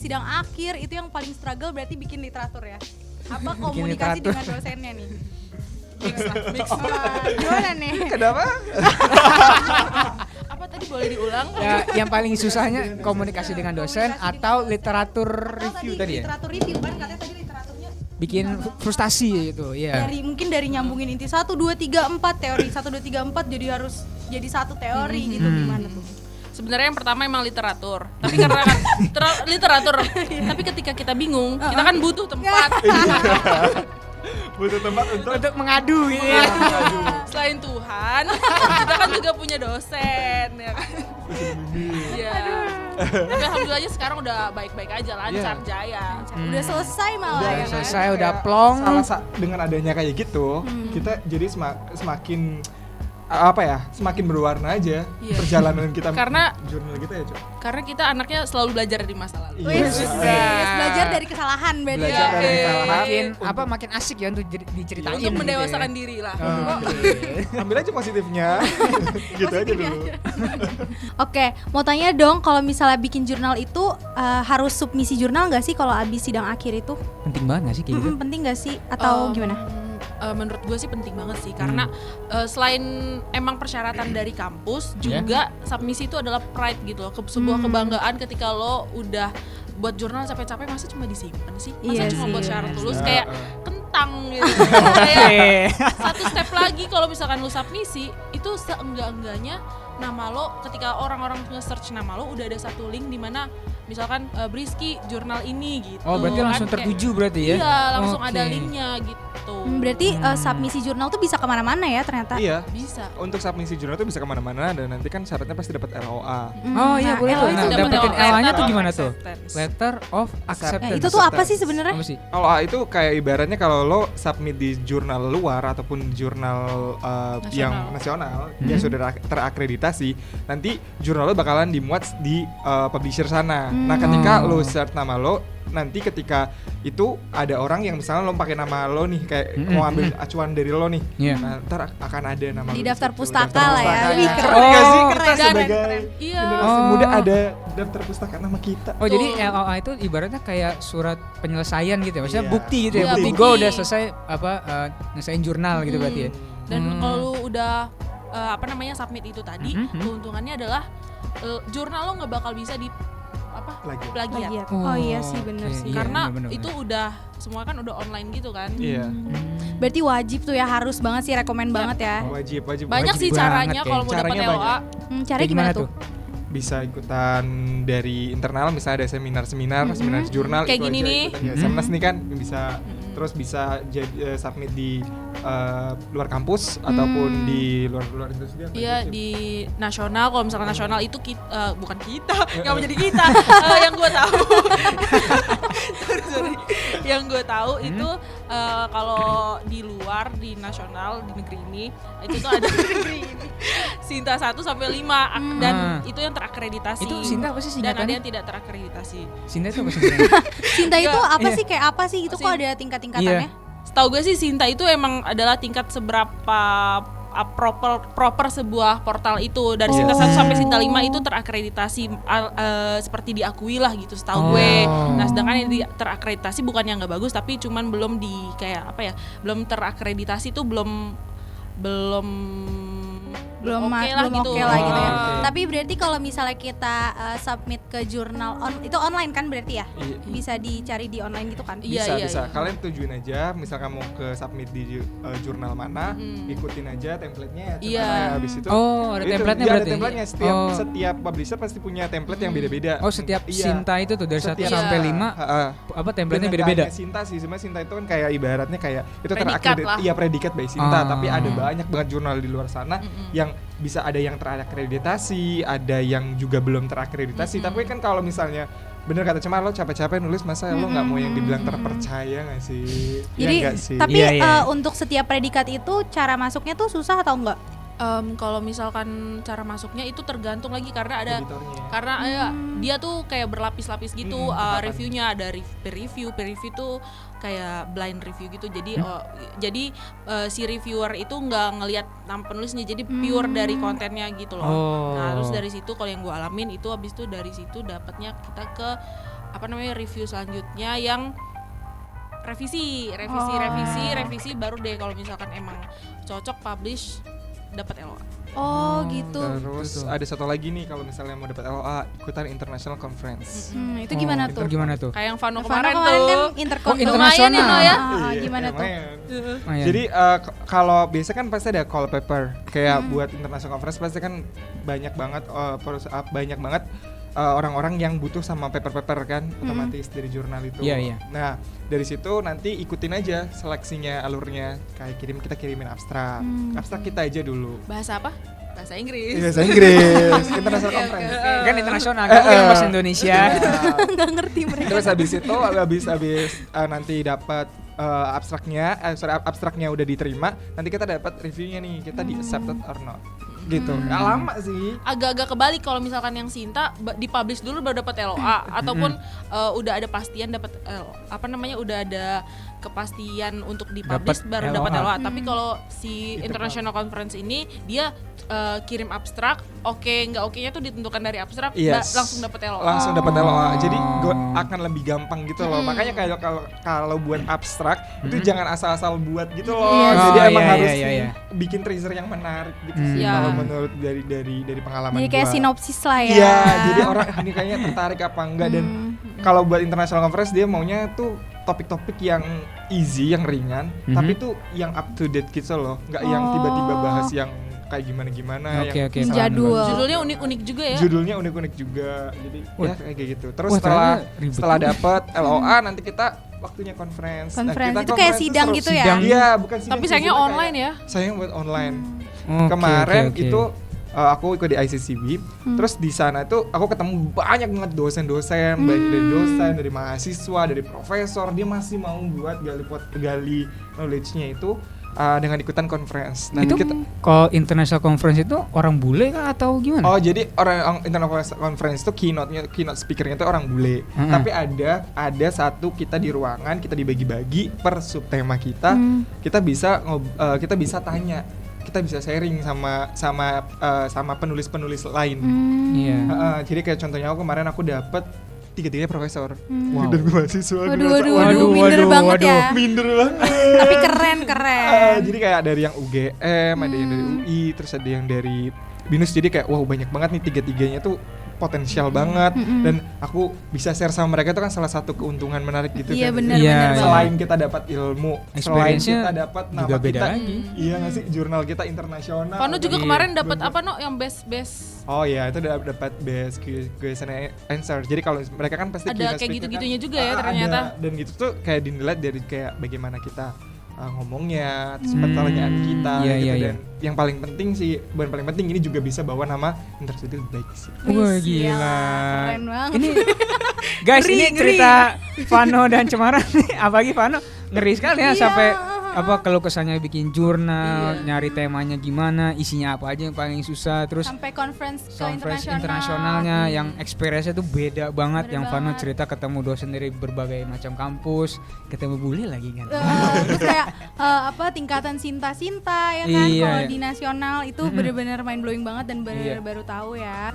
sidang akhir itu yang paling struggle berarti bikin literatur ya. Apa komunikasi dengan dosennya nih? Mix. Gimana nih? Kenapa? Apa tadi boleh diulang? Ya, yang paling susahnya komunikasi dengan dosen atau literatur review tadi ya? Literatur review kan katanya tadi literaturnya Bikin frustasi gitu, ya. mungkin dari nyambungin inti 1 2 3 4 teori 1 2 3 4 jadi harus jadi satu teori gitu gimana tuh? Sebenarnya yang pertama emang literatur, tapi karena kan literatur, tapi ketika kita bingung, kita kan butuh tempat. Butuh tempat untuk mengadu gitu ya. Selain Tuhan, kita kan juga punya dosen, ya kan? Iya. Tapi alhamdulillahnya sekarang udah baik-baik aja, lancar, jaya. Udah selesai malah Udah ya kan? Selesai, udah plong. Dengan adanya kayak gitu, kita jadi semakin semakin berwarna aja perjalanan kita Karena jurnal kita ya, Cok. Karena kita anaknya selalu belajar dari masa lalu. Wis, belajar dari kesalahan berarti Belajar ya. dari kesalahan. Makin asik ya untuk diceritain. Untuk gitu mendewasakan ya. diri lah. Ambil aja positifnya. Gitu aja dulu. Oke, mau tanya dong kalau misalnya bikin jurnal itu harus submisi jurnal nggak sih kalau abis sidang akhir itu? Penting banget gak sih kayak gitu? Penting nggak sih atau gimana? Menurut gue sih penting banget sih karena selain emang persyaratan dari kampus juga submisi itu adalah pride gitu loh, sebuah kebanggaan ketika lo udah buat jurnal capek-capek masa cuma disimpan sih, masa cuma buat syarat lulus kayak kentang gitu. Kayak satu step lagi kalau misalkan lo submisi itu seenggak-enggaknya nama lo ketika orang-orang nge-search nama lo udah ada satu link di mana misalkan Briski jurnal ini gitu. Oh, berarti langsung kan, tertuju berarti ya? Iya, langsung ada linknya gitu. Berarti submisi jurnal tuh bisa kemana-mana ya ternyata? Iya. Bisa. Untuk submisi jurnal itu bisa kemana-mana dan nanti kan syaratnya pasti dapat LOA. Oh iya, boleh tuh. Nah, dapetin LA-nya tuh gimana tuh? Acceptance. Letter of Acceptance. Itu tuh apa sih sebenarnya? Apa sih? LOA itu kayak ibaratnya kalau lo submit di jurnal luar ataupun jurnal yang nasional yang sudah terakreditasi, nanti jurnal lo bakalan dimuat di publisher sana. Nah, ketika lo search nama lo, nanti ketika itu ada orang yang misalnya lo pakai nama lo nih kayak mau ambil acuan dari lo nih, nah, ntar akan ada nama Di lo daftar situ, pustaka daftar lah ya. pustaka. Wih, keren. Nggak sih, kita Keren. sebagai Iya. generasi muda ada daftar pustaka nama kita. Oh, jadi LOA itu ibaratnya kayak surat penyelesaian gitu ya. Maksudnya Iya. bukti gitu ya. Iya, Bukti bukti. gue udah selesai nyelesain jurnal gitu berarti ya. Dan kalau lu udah submit itu tadi, keuntungannya adalah jurnal lo nggak bakal bisa di plagiat. Oh iya sih, bener sih. Karena bener. itu udah semua kan udah online gitu kan. Iya. Berarti wajib tuh ya, harus banget sih, rekomen banget ya. Wajib. Banyak sih banget caranya kayaknya. kalau mau dapat Caranya LOA. banyak. Caranya gimana tuh? Bisa ikutan dari internal, misalnya ada seminar jurnal Kayak itu gini aja nih. ikutan. Ya, Semnas nih kan bisa terus bisa submit di luar kampus ataupun di luar itu juga. Iya, di nasional. Kalau misalkan nasional itu bukan kita, nggak mau jadi kita. Yang gue tahu, sorry. Yang gue tahu itu kalau di luar, di nasional, di negeri ini itu tuh ada Sinta 1 sampai 5 dan itu yang terakreditasi. Itu Sinta apa sih Dan ada singkatannya? yang tidak terakreditasi. Sinta itu apa sebenarnya? Sinta itu apa Iya. sih, kayak apa sih? Itu kok ada tingkat-tingkatannya? Setahu gue sih Sinta itu emang adalah tingkat seberapa proper sebuah portal itu. Dari Sinta 1 sampai Sinta 5 itu terakreditasi seperti diakui lah gitu setahu gue. Nah, sedangkan yang terakreditasi bukan yang nggak bagus, tapi cuman belum belum terakreditasi tuh belum oke lah gitu ya. Tapi berarti kalau misalnya kita submit ke jurnal itu online kan berarti ya? Bisa dicari di online gitu kan? Bisa. Iya. Kalian tujuin aja, misalkan mau ke submit di jurnal mana, ikutin aja template-nya. Habis itu. Oh, ada template-nya iya, berarti. ada template-nya. Setiap publisher pasti punya template yang beda-beda. Oh, setiap Sinta itu tuh dari 1 Setiap- sampai 5 apa template-nya Dengan beda-beda. tanya Sinta sih, sebenarnya Sinta itu kan kayak ibaratnya kayak itu Predikat lah. iya predikat by Sinta, tapi ada banyak banget jurnal di luar sana yang bisa ada yang terakreditasi, ada yang juga belum terakreditasi. Tapi kan kalau misalnya bener kata Cemar, lo capek-capek nulis, masa lo nggak mau yang dibilang terpercaya nggak sih? Jadi, ya, nggak sih? tapi Iya. untuk setiap predikat itu cara masuknya tuh susah atau enggak? Kalau misalkan cara masuknya itu tergantung lagi karena ada Editornya. dia tuh kayak berlapis-lapis gitu. Reviewnya ada peer review tuh kayak blind review gitu. Jadi si reviewer itu nggak ngelihat nama penulisnya, jadi pure dari kontennya gitu loh. Nah, terus dari situ kalau yang gue alamin itu habis itu dari situ dapatnya kita ke review selanjutnya yang revisi baru deh kalau misalkan emang cocok publish dapat LOA. Oh gitu. Terus ada satu lagi nih kalau misalnya mau dapat LOA, ikutan international conference. Itu gimana tuh? Gimana tuh? Kayak yang Vano Vano kemarin kan tuh. intercom. internasional. Lumayan ya, No, ya. Gimana tuh? Lumayan. Jadi kalau biasa kan pasti ada call paper. Kayak buat international conference pasti kan banyak banget orang-orang yang butuh sama paper-paper kan otomatis dari jurnal itu. Iya. Nah, dari situ nanti ikutin aja seleksinya alurnya. Kayak kita kirimin abstrak. Abstrak kita aja dulu. Bahasa apa? Bahasa Inggris. Bahasa Inggris, international conference. Kan internasional kan bahasa Indonesia. Nggak ngerti mereka. Terus habis itu habis nanti dapat abstraknya udah diterima, nanti kita dapat reviewnya nih, kita di accepted or not. Gitu. Nggak lama sih. Agak-agak kebalik kalau misalkan yang Sinta dipublish dulu baru dapat LOA ataupun udah ada pastian dapat udah ada kepastian untuk dipublish Dapet baru LOA. dapat LOA. Tapi kalau si international conference ini dia kirim abstrak, nggak oke-nya tuh ditentukan dari abstrak, Yes. langsung dapat LOA. Langsung dapat LOA. Jadi akan lebih gampang gitu loh. Makanya kalau buat abstrak itu jangan asal-asal buat gitu loh. Iya. Jadi Oh, emang iya, harus iya. bikin teaser yang menarik gitu sih Iya. kalau menurut dari pengalaman Jadi kayak gua. sinopsis lah ya. Iya, jadi orang ini kayaknya tertarik apa enggak dan kalau buat international conference dia maunya tuh topik-topik yang easy, yang ringan, tapi tuh yang up to date gitu loh, nggak yang tiba-tiba bahas yang kayak gimana-gimana Oke, yang oke. Jadul. Judulnya unik-unik juga ya. Judulnya unik-unik juga. Jadi Wah. ya kayak gitu. Terus Wah, setelah ternyata ribet setelah juga. dapat LOA nanti kita waktunya conference. Conference kita itu kayak conference sidang seru. gitu ya? Sidang. Iya, bukan sidang. Tapi sih, sayangnya cuma online kayak- ya. Sayang buat online. Oke, Kemarin oke, oke. itu aku ikut di ICCB, terus di sana itu aku ketemu banyak banget dosen-dosen, baik dari dosen, dari mahasiswa, dari profesor, dia masih mau buat gali knowledge-nya itu dengan ikutan conference. Nah, Itu kalau international conference itu orang bule kah atau gimana? oh jadi orang international conference itu keynote speakernya itu orang bule. Tapi ada satu kita di ruangan, kita dibagi-bagi per subtema kita. Kita bisa tanya, kita bisa sharing sama penulis-penulis lain. Iya. Jadi kayak contohnya kemarin aku dapet tiga-tiganya profesor. Dan gue mahasiswa. Waduh, minder banget ya. Minder banget. Tapi keren. Jadi kayak dari yang UGM, ada yang dari UI, terus ada yang dari BINUS. Jadi kayak wow banyak banget nih tiga-tiganya tuh potensial banget dan aku bisa share sama mereka itu kan salah satu keuntungan menarik gitu Iya kan. benar Iya, banget. Selain kita dapat ilmu, selain Experience-nya kita dapat nama juga beda kita, lagi. iya nggak sih jurnal kita internasional. Vano juga Iya. kemarin dapat apa yang best Oh iya itu dapat best question and answer. Jadi kalau mereka kan pasti ada keynote kayak speaker gitu-gitunya kan, juga ya ada. ternyata. Dan gitu tuh kayak dinilai dari kayak bagaimana kita ngomongnya, terus pertanyaan kita Iya, gitu iya, dan yang paling penting sih, bukan paling penting ini juga bisa bawa nama Intercity lebih baik sih. Wah Wih, gila. Keren banget. Ini guys, Ngeri, ini ngeri. cerita Vano dan Cemara nih, apalagi Vano ngeri sekali ya Iya. sampai kalau kesannya bikin jurnal, nyari temanya gimana, isinya apa aja yang paling susah, terus Sampai conference ke conference internasional. internasionalnya yang experience-nya tuh beda banget. Beda Yang Vano banget. cerita ketemu dosen dari berbagai macam kampus, ketemu bule lagi kan. Terus kayak tingkatan Sinta ya kan, Iya, kalau iya. di nasional itu benar-benar mind blowing banget dan Iya. baru tahu ya.